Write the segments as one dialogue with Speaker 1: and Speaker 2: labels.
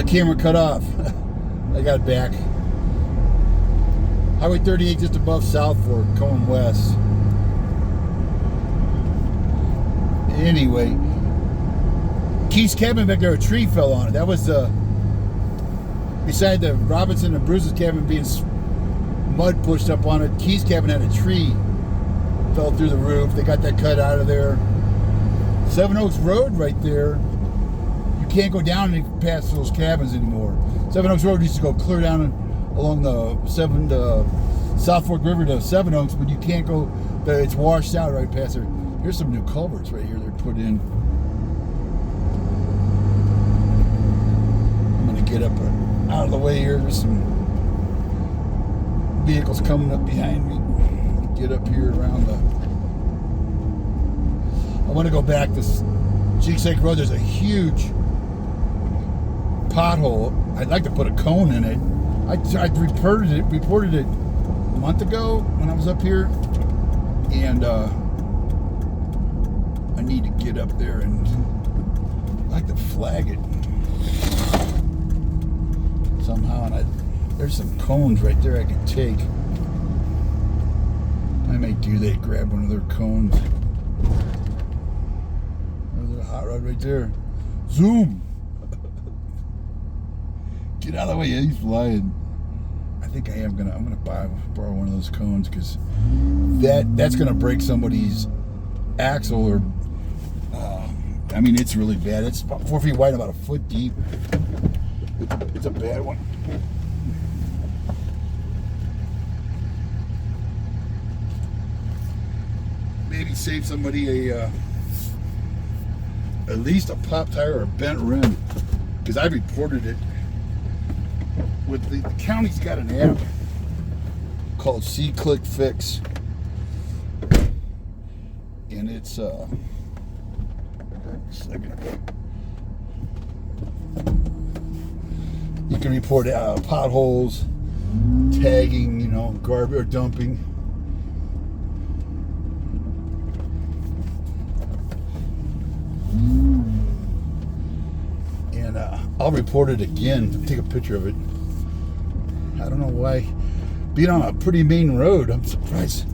Speaker 1: camera cut off. I got it back. Highway 38 just above South Fork, going west. Anyway, Keith's cabin back there, a tree fell on it. That was beside the Robinson and Bruce's cabin being mud pushed up on it. Keith's cabin had a tree fell through the roof. They got that cut out of there. Seven Oaks Road right there. You can't go down any past those cabins anymore. Seven Oaks Road used to go clear down along the South Fork River to Seven Oaks, but you can't go. It's washed out right past there. Here's some new culverts right here they're put in. I'm gonna get up out of the way here. There's some vehicles coming up behind me. Get up here around the. I want to go back this Jenks Lake Road. There's a huge pothole. I'd like to put a cone in it. I reported it a month ago when I was up here, and I need to get up there and I'd like to flag it somehow. And there's some cones right there I could take. I may do that. Grab one of their cones. There's a hot rod right there. Zoom. Get out of the way. Yeah, he's flying. I think I'm gonna borrow one of those cones, because that's gonna break somebody's axle, or I mean, it's really bad. It's about 4 feet wide, about a foot deep. It's a bad one. Maybe save somebody at least a pop tire or a bent rim, because I reported it. With the county's got an app called C-Click Fix, and it's you can report potholes, tagging, garbage or dumping. And I'll report it again. Take a picture of it. I don't know why. Being on a pretty main road, I'm surprised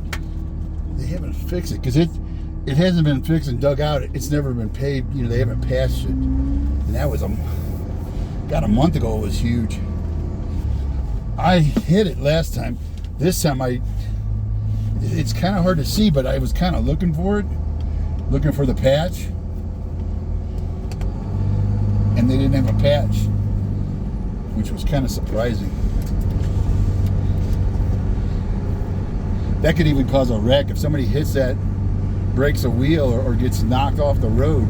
Speaker 1: they haven't fixed it, because it hasn't been fixed and dug out. It's never been paved. They haven't patched it. And that was a month ago. It was huge. I hit it last time. This time it's kind of hard to see, but I was kind of looking for it, looking for the patch, and they didn't have a patch, which was kind of surprising. That could even cause a wreck if somebody hits that, breaks a wheel, or gets knocked off the road.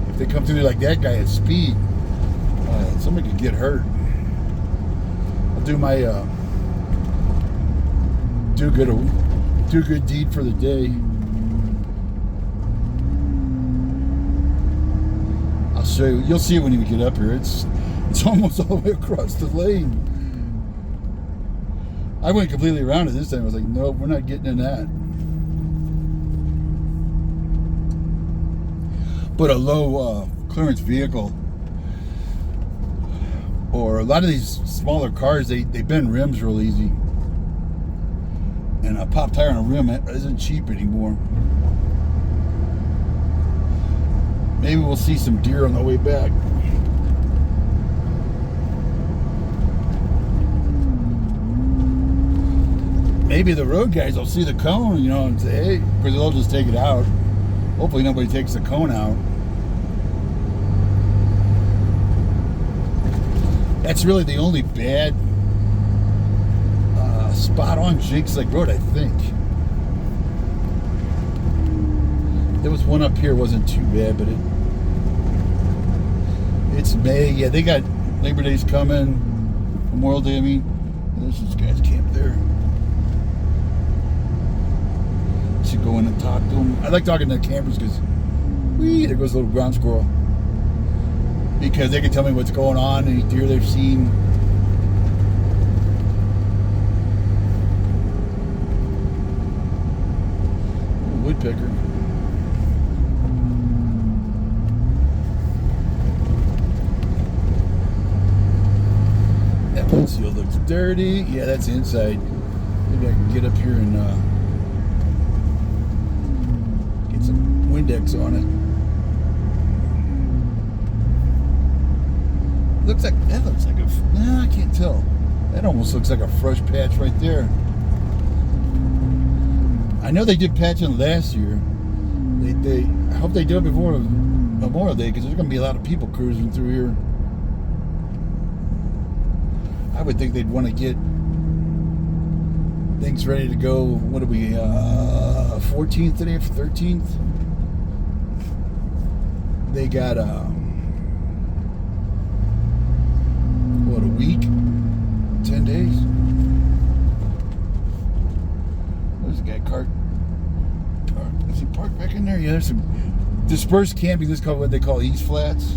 Speaker 1: If they come through like that guy at speed, somebody could get hurt. I'll do my do good deed for the day. I'll show you. You'll see it when you get up here. It's almost all the way across the lane. I went completely around it this time. I was like, nope, we're not getting in that. But a low clearance vehicle, or a lot of these smaller cars, they bend rims real easy. And a pop tire on a rim isn't cheap anymore. Maybe we'll see some deer on the way back. Maybe the road guys will see the cone, and say, hey, because they'll just take it out. Hopefully nobody takes the cone out. That's really the only bad spot on Jenks Lake Road, I think. There was one up here, wasn't too bad, but it's May. Yeah, they got Labor Day's coming, Memorial Day. I mean, there's this guy's camp there. Should go in and talk to them. I like talking to the campers, because there goes a little ground squirrel, because they can tell me what's going on, any deer they've seen. Woodpecker. dirty. Yeah, that's inside. Maybe I can get up here and get some Windex on it. That looks like a. Nah, I can't tell. That almost looks like a fresh patch right there. I know they did patching last year. I hope they do it before Memorial Day, because there's going to be a lot of people cruising through here. I would think they'd want to get things ready to go. What are we, 14th today, 13th? They got, what, a week? 10 days? There's a guy is he parked back in there? Yeah, there's some dispersed camping. This is called what they call East Flats.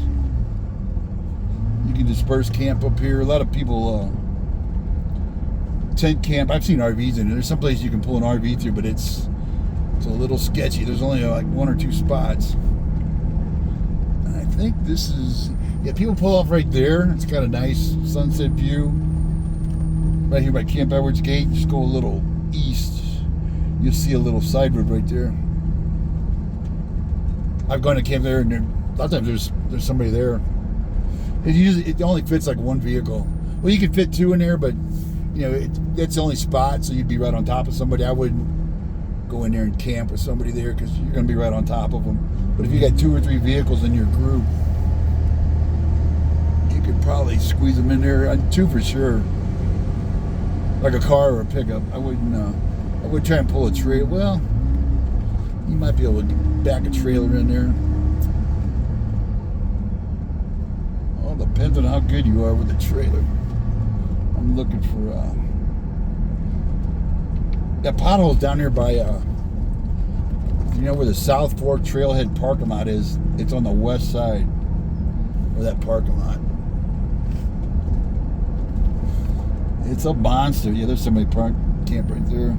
Speaker 1: You can disperse camp up here. A lot of people tent camp. I've seen RVs in there. There's some places you can pull an RV through, but it's a little sketchy. There's only like 1 or 2 spots. And I think this is, yeah, people pull off right there. It's got a nice sunset view. Right here by Camp Edwards Gate. Just go a little east. You'll see a little side road right there. I've gone to camp there, and a lot of times there's somebody there. It only fits like 1 vehicle. Well, you could fit 2 in there, but it's the only spot, so you'd be right on top of somebody. I wouldn't go in there and camp with somebody there, because you're going to be right on top of them. But if you got 2 or 3 vehicles in your group, you could probably squeeze them in there. 2 for sure, like a car or a pickup. I would try and pull a trailer. Well, you might be able to back a trailer in there. All depends on how good you are with the trailer. I'm looking for that pothole down there by where the South Fork Trailhead parking lot is. It's on the west side of that parking lot. It's a monster. Yeah, there's somebody parked camp right there.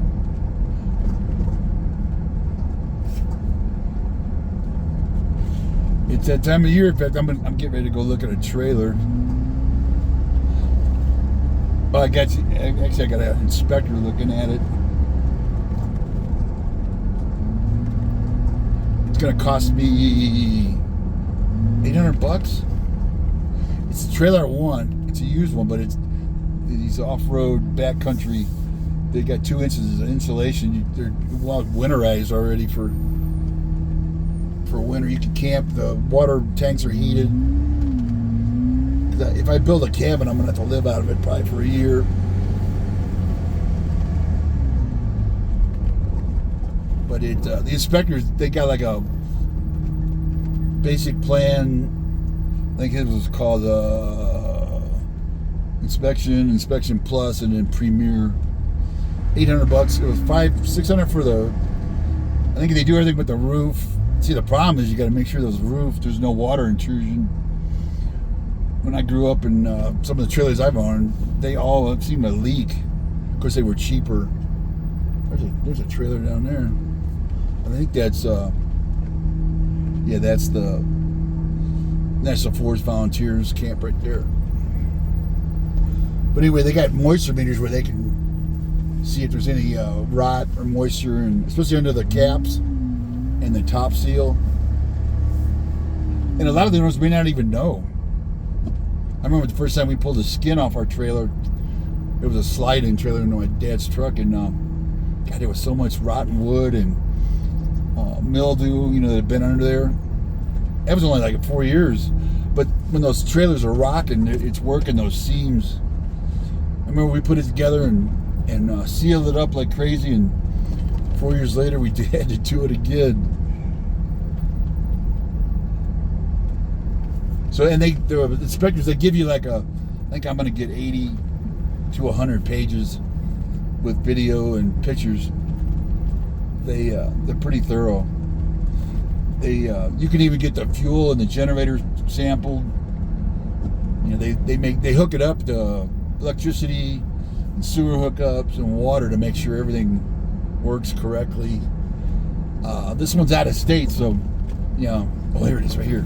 Speaker 1: It's that time of year. In fact, I'm getting ready to go look at a trailer. Well, I got an inspector looking at it. It's going to cost me $800. It's a trailer I want. It's a used one, but it's these off-road backcountry. They got 2 inches of insulation. They're winterized already for winter. You can camp. The water tanks are heated. If I build a cabin, I'm gonna have to live out of it probably for a year. But the inspectors, they got like a basic plan. I think it was called Inspection Plus, and then Premier. $800. It was $600 for the. I think they do everything with the roof. See, the problem is you got to make sure there's no water intrusion. When I grew up in some of the trailers I've owned, they all seemed to leak. Of course, they were cheaper. There's a trailer down there. I think that's that's the National Forest Volunteers camp right there. But anyway, they got moisture meters where they can see if there's any rot or moisture, and especially under the caps and the top seal. And a lot of the owners may not even know. I remember the first time we pulled the skin off our trailer. It was a slide-in trailer into my dad's truck, and God, there was so much rotten wood and mildew, that had been under there. That was only like 4 years. But when those trailers are rocking, it's working those seams. I remember we put it together and sealed it up like crazy, and 4 years later we had to do it again. So, and the inspectors, they give you like I think I'm going to get 80 to 100 pages with video and pictures. They're pretty thorough. You can even get the fuel and the generator sampled. They hook it up to electricity and sewer hookups and water to make sure everything works correctly. This one's out of state, so oh, there it is right here.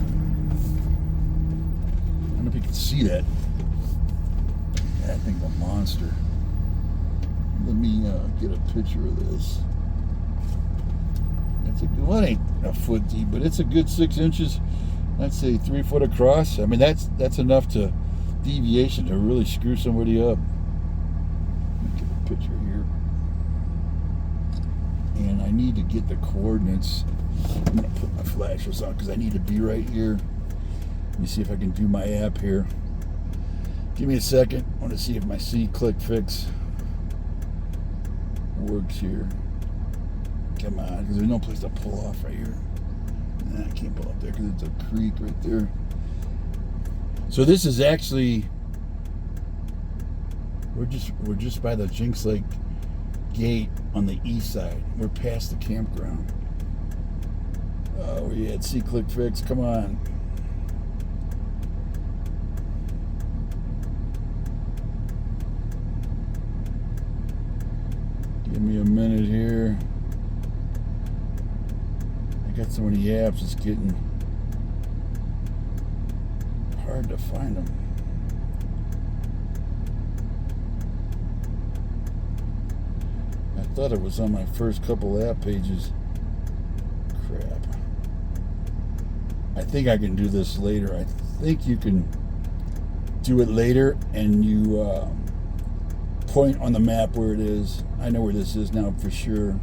Speaker 1: I don't know if you can see that. That thing's a monster. Let me get a picture of this. It's a good, well, it ain't a foot deep, but it's a good 6 inches. I'd say 3 foot across. I mean, that's enough to deviation to really screw somebody up. Let me get a picture here. And I need to get the coordinates. I'm gonna put my flashers on because I need to be right here. Let me see if I can do my app here. Give me a second. I want to see if my C-click fix works here. Come on, because there's no place to pull off right here. Nah, I can't pull up there because it's a creek right there. So this is actually, we're just by the Jenks Lake gate on the east side. We're past the campground. Where you had C-click fix. Come on. Give me a minute here. I got so many apps, it's getting hard to find them. I thought it was on my first couple app pages. Crap. I think I can do this later. I think you can do it later and you point on the map where it is. I know where this is now for sure.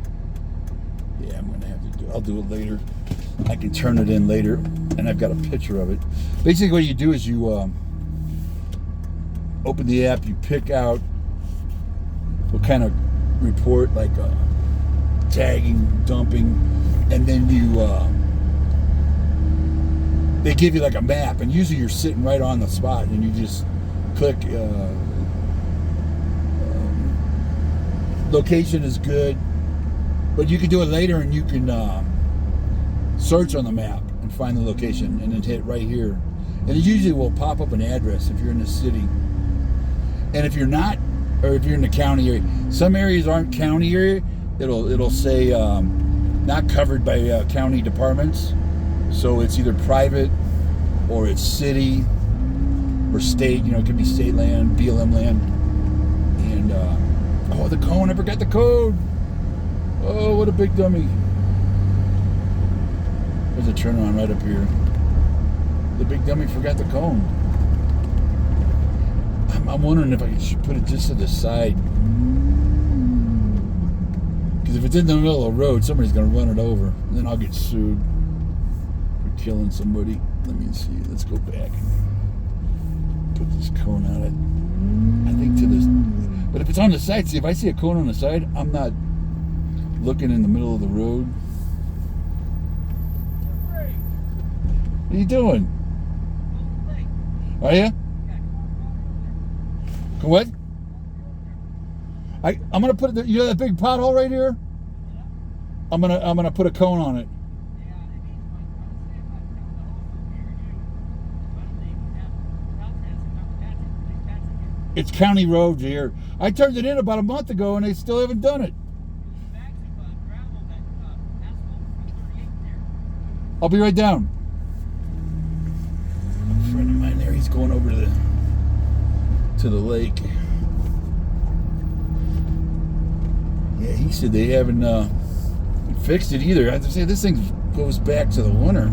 Speaker 1: Yeah, I'm gonna have to do. I'll do it later. I can turn it in later, and I've got a picture of it. Basically, what you do is you open the app. You pick out what kind of report, like tagging, dumping, and then you they give you like a map, and usually you're sitting right on the spot, and you just click. Location is good. But you can do it later and you can search on the map and find the location and then hit right here. And it usually will pop up an address if you're in the city. And if you're not, or if you're in the county area, some areas aren't county area. It'll say not covered by county departments. So it's either private or it's city or state. You know, it could be state land, BLM land. And, oh, the cone, I forgot the code. Oh, what a big dummy. There's a turnaround right up here. The big dummy forgot the cone. I'm wondering if I should put it just to the side. Because if it's in the middle of the road, somebody's going to run it over. And then I'll get sued for killing somebody. Let me see. Let's go back. Put this cone on it. I think to this. But if it's on the side, see, if I see a cone on the side, I'm not looking in the middle of the road. What are you doing? Are you? What? I'm gonna put you know that big pothole right here? I'm gonna put a cone on it. It's county road here. I turned it in about a month ago and they still haven't done it. I'll be right down. A friend of mine there, he's going over to the lake. Yeah, he said they haven't fixed it either. I have to say, this thing goes back to the winter.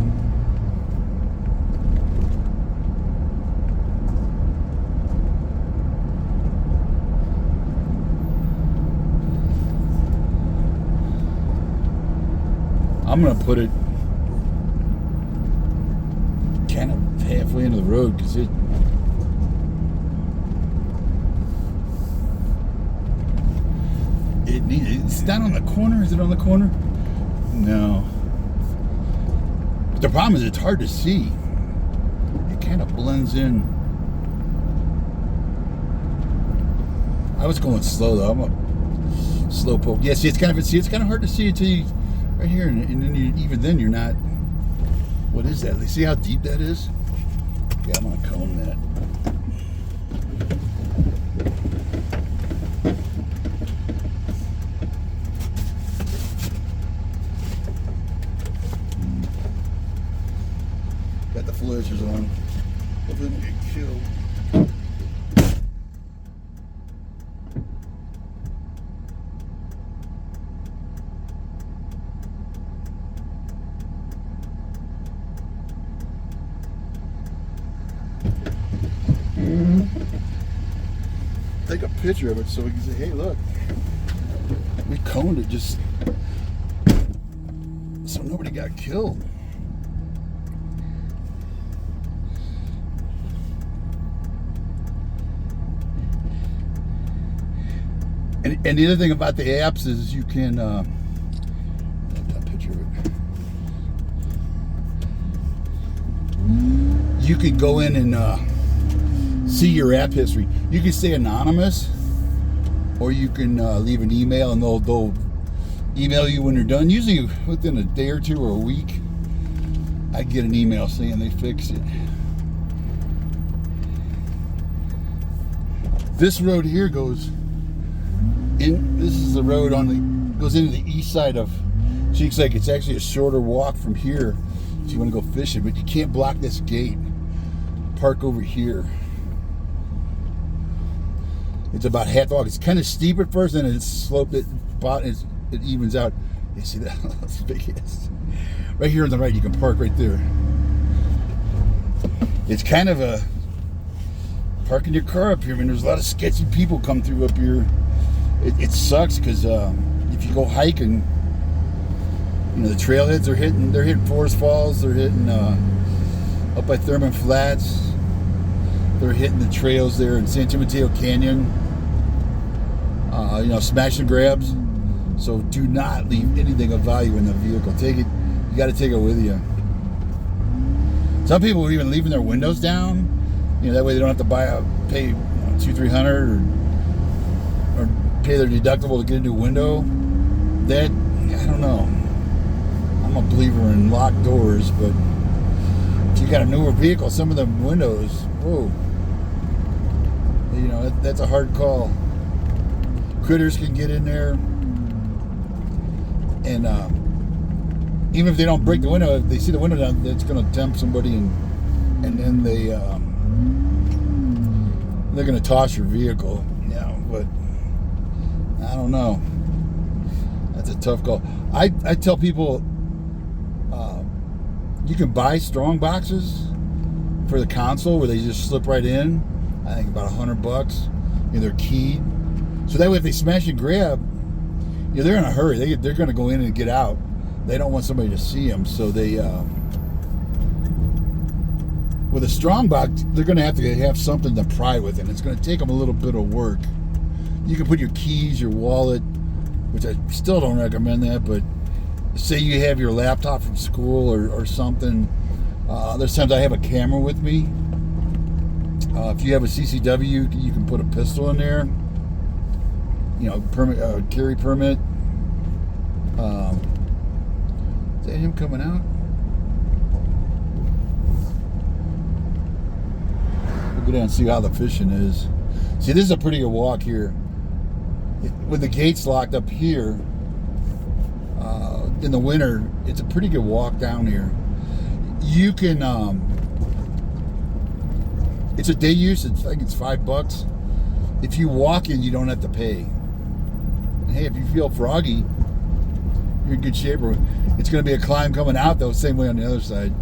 Speaker 1: I'm going to put it kind of halfway into the road because it's not on the corner. Is it on the corner? No. But the problem is it's hard to see. It kind of blends in. I was going slow though. I'm a slow poke. Yeah, see, it's kind of hard to see until you right here, and then even then you're not. What is that? See how deep that is? Yeah, I'm gonna cone that. Got the flashers on. Hopefully don't get killed. take a picture of it so we can say, hey, look, we coned it just so nobody got killed. And the other thing about the apps is you can that picture of it. You could go in and see your app history. You can stay anonymous, or you can leave an email, and they'll email you when they're done. Usually within a day or two or a week, I get an email saying they fixed it. This road here goes in. This is the road goes into the east side of Cheeks Lake. It's actually a shorter walk from here if you want to go fishing, but you can't block this gate. Park over here. It's about half walk. It's kind of steep at first, and it's sloped. It evens out. You see that? That's big ass. Right here on the right, you can park right there. It's kind of a parking your car up here. I mean, there's a lot of sketchy people come through up here. It sucks because if you go hiking, you know, the trailheads are hitting. They're hitting Forest Falls. They're hitting up by Thurman Flats. They're hitting the trails there in San Mateo Canyon. You know, smash and grabs. So do not leave anything of value in the vehicle. Take it. You got to take it with you. Some people are even leaving their windows down. You know, that way they don't have to pay $200-300 or pay their deductible to get a new window. That, I don't know. I'm a believer in locked doors, but if you got a newer vehicle, some of the windows, whoa. You know, that's a hard call. Critters can get in there, and even if they don't break the window, if they see the window down, it's going to tempt somebody, and then they're going to toss your vehicle. You know, but I don't know. That's a tough call. I tell people you can buy strong boxes for the console where they just slip right in. I think about $100. You know, they're keyed. So that way if they smash and grab, you know, they're in a hurry. They're going to go in and get out. They don't want somebody to see them. So they, with a strong box, they're going to have something to pry with it. It's going to take them a little bit of work. You can put your keys, your wallet, which I still don't recommend that, but say you have your laptop from school or something. There's times I have a camera with me. If you have a CCW, you can put a pistol in there. You know, carry permit. Is that him coming out? We'll go down and see how the fishing is. See, this is a pretty good walk here. With the gates locked up here, in the winter, it's a pretty good walk down here. You can, it's a day use. I think it's $5. If you walk in, you don't have to pay. And hey, if you feel froggy, you're in good shape. It's going to be a climb coming out, though, same way on the other side.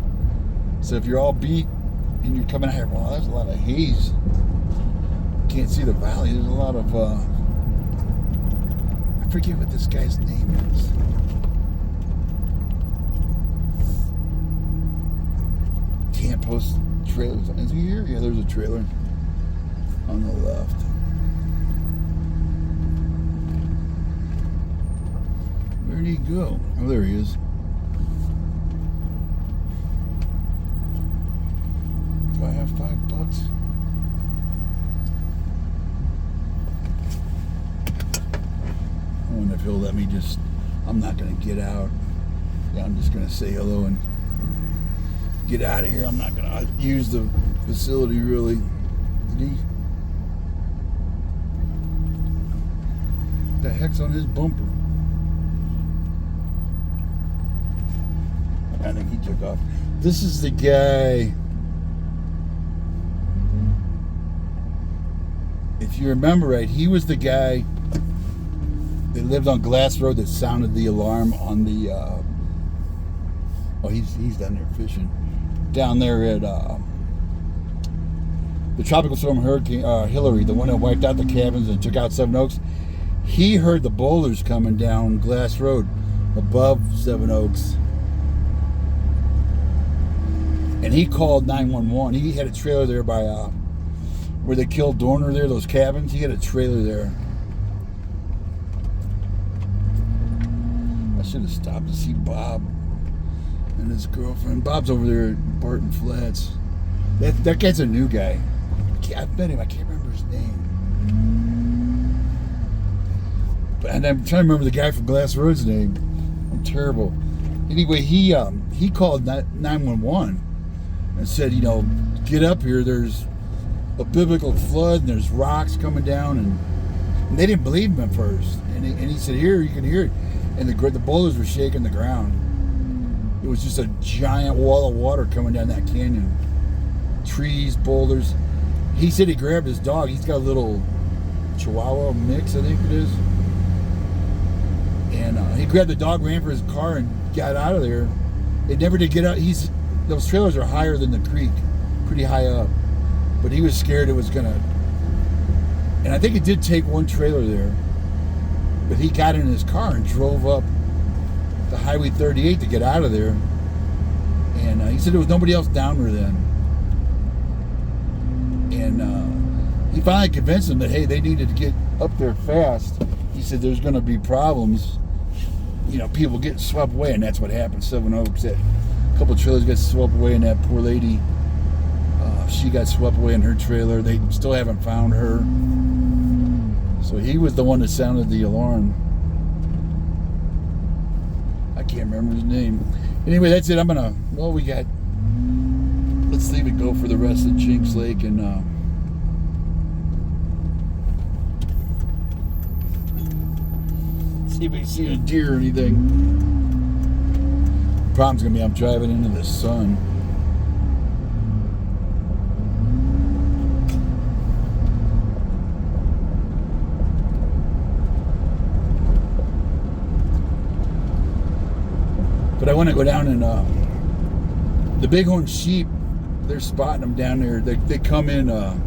Speaker 1: So if you're all beat and you're coming out here, well, there's a lot of haze. Can't see the valley. There's a lot of, I forget what this guy's name is. Can't post trailers. Is he here? Yeah, there's a trailer on the left. Where'd he go? Oh, there he is. Do I have $5? I wonder if he'll let me just... I'm not going to get out. Yeah, I'm just going to say hello and get out of here. I'm not going to use the facility, really. Did he? What the heck's on his bumper? I think he took off. This is the guy. If you remember right, he was the guy that lived on Glass Road that sounded the alarm on the oh, he's down there fishing down there at the tropical storm Hurricane Hillary, the one that wiped out the cabins and took out Seven Oaks, he heard the boulders coming down Glass Road above Seven Oaks. And he called 911. He had a trailer there by where they killed Dorner there, those cabins. He had a trailer there. I should have stopped to see Bob and his girlfriend. Bob's over there at Barton Flats. That guy's a new guy. I met him. I can't remember his name. And I'm trying to remember the guy from Glass Road's name. I'm terrible. Anyway, he called 911 and said, get up here. There's a biblical flood and there's rocks coming down, and they didn't believe him at first. And he said, here, you can hear it. And the boulders were shaking the ground. It was just a giant wall of water coming down that canyon. Trees, boulders. He said he grabbed his dog. He's got a little Chihuahua mix, I think it is. And he grabbed the dog, ran for his car, and got out of there. It never did get out. Those trailers are higher than the creek, pretty high up. But he was scared it was gonna. And I think it did take one trailer there. But he got in his car and drove up the Highway 38 to get out of there. And he said there was nobody else down there then. And he finally convinced them that, hey, they needed to get up there fast. He said there's going to be problems. People getting swept away, and that's what happened. Seven Oaks, that a couple of trailers got swept away, and that poor lady, she got swept away in her trailer. They still haven't found her. So he was the one that sounded the alarm. I can't remember his name. Anyway, that's it. Let's leave it go for the rest of Jenks Lake and see if we can see a deer or anything. The problem's gonna be I'm driving into the sun. But I want to go down and the bighorn sheep, they're spotting them down there. They come in on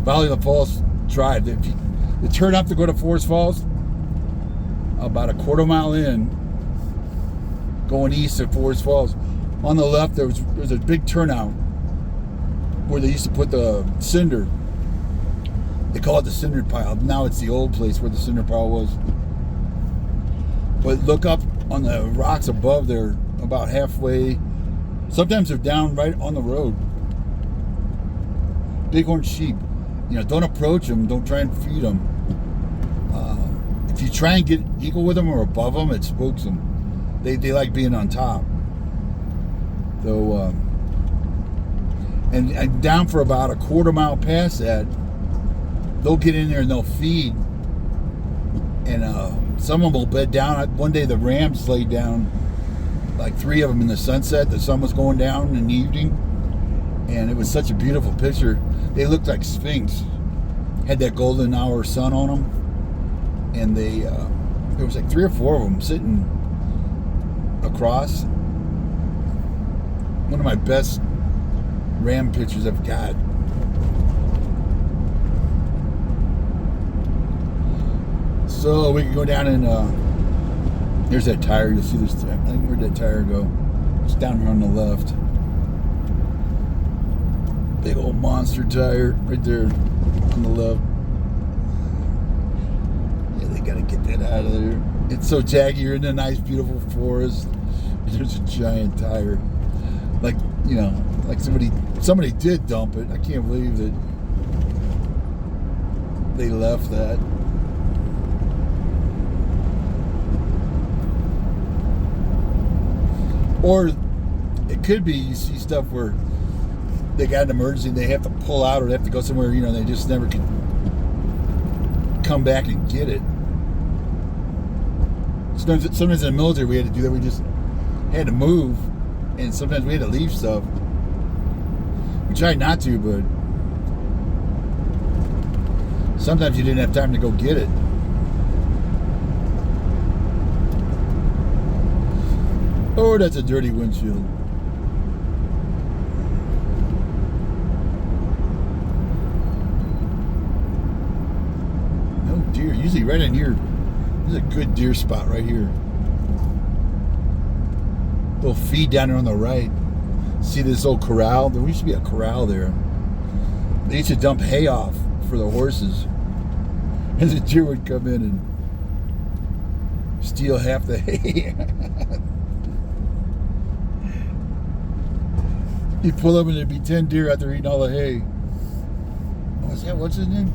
Speaker 1: Valley of the Falls Drive. If you turn up to go to Forest Falls, about a quarter mile in, going east of Forest Falls, on the left there's a big turnout where they used to put the cinder. They call it the cinder pile. Now it's the old place where the cinder pile was. But look up on the rocks above there, about halfway. Sometimes they're down right on the road. Bighorn sheep. Don't approach them. Don't try and feed them. If you try and get equal with them or above them, it spooks them. They like being on top. So, and down for about a quarter mile past that, they'll get in there and they'll feed. And some of them will bed down. One day the rams laid down, like 3 of them in the sunset. The sun was going down in the evening, and it was such a beautiful picture. They looked like sphinx. Had that golden hour sun on them, and there was like 3 or 4 of them sitting across. One of my best ram pictures I've got. So we can go down and there's that tire. You'll see this. I think where'd that tire go? It's down here on the left. Big old monster tire right there on the left. Yeah, they gotta get that out of there. It's so tacky. You're in a nice, beautiful forest. There's a giant tire. Like somebody did dump it. I can't believe that they left that. Or it could be you see stuff where they got an emergency and they have to pull out or they have to go somewhere, they just never can come back and get it. Sometimes in the military we had to do that. We just had to move, and sometimes we had to leave stuff. We tried not to, but sometimes you didn't have time to go get it. Oh, that's a dirty windshield. deer. Usually right in here, there's a good deer spot right here. Little feed down there on the right. See this old corral? There used to be a corral there. They used to dump hay off for the horses. And the deer would come in and steal half the hay. He'd pull up and there'd be 10 deer out there eating all the hay. What's his name?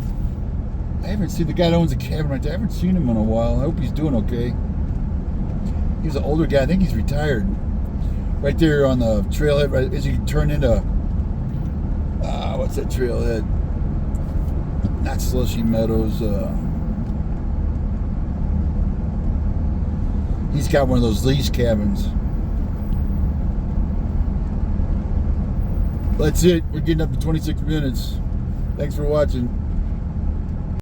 Speaker 1: I haven't seen the guy that owns the cabin right there. I haven't seen him in a while. I hope he's doing okay. He's an older guy. I think he's retired. Right there on the trailhead, right as you turn into what's that trailhead? Not Slushy Meadows. He's got one of those lease cabins. That's it. We're getting up to 26 minutes. Thanks for watching.